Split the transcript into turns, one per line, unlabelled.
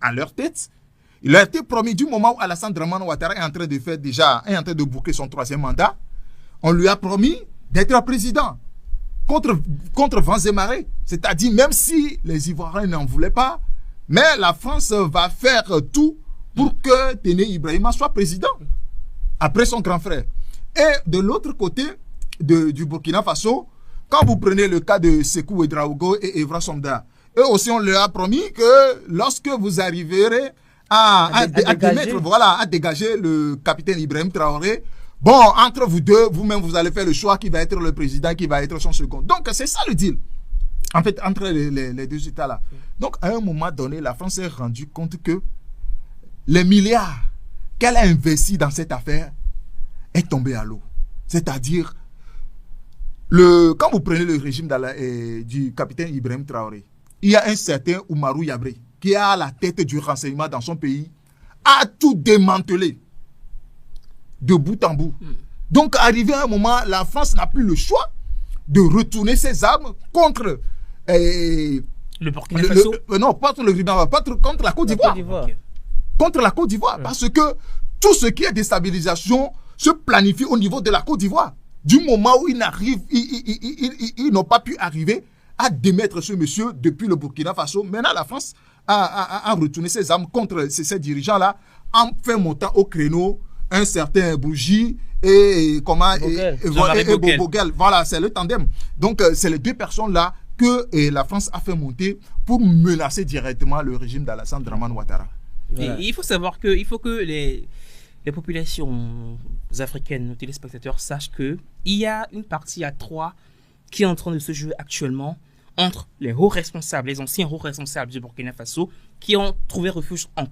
à leur tête. Il a été promis du moment où Alassane Dramane Ouattara est en train de boucler son 3e mandat. On lui a promis d'être président contre vents et marées. C'est-à-dire, même si les Ivoiriens n'en voulaient pas, mais la France va faire tout pour que Téné Ibrahima soit président après son grand frère. Et de l'autre côté du Burkina Faso, quand vous prenez le cas de Sékou Ouédraogo et Evra Somda, eux aussi on leur a promis que lorsque vous arriverez à dégager le capitaine Ibrahim Traoré, bon, entre vous deux, vous-même vous allez faire le choix qui va être le président, qui va être son second. Donc c'est ça le deal, en fait, entre les deux États-là. Donc à un moment donné, la France s'est rendue compte que les milliards qu'elle a investis dans cette affaire est tombé à l'eau. C'est-à-dire, quand vous prenez le régime du capitaine Ibrahim Traoré, il y a un certain Oumarou Yabré qui est à la tête du renseignement dans son pays, a tout démantelé de bout en bout. Donc, arrivé à un moment, la France n'a plus le choix de retourner ses armes contre
le Burkina Faso.
Non, pas contre le Burkina Faso, contre la Côte d'Ivoire.
Okay.
Contre la Côte d'Ivoire, parce que tout ce qui est déstabilisation se planifie au niveau de la Côte d'Ivoire. Du moment où ils n'ont pas pu arriver à démettre ce monsieur depuis le Burkina Faso, maintenant la France a retourné ses armes contre ces dirigeants-là en fait montant au créneau un certain Bougie et Boguel. Voilà, c'est le tandem. Donc, c'est les deux personnes-là que la France a fait monter pour menacer directement le régime d'Alassane Dramane Ouattara.
Voilà. Il faut savoir que les populations africaines, nos téléspectateurs, sachent qu'il y a une partie à 3 qui est en train de se jouer actuellement entre les hauts responsables, les anciens hauts responsables du Burkina Faso qui ont trouvé refuge en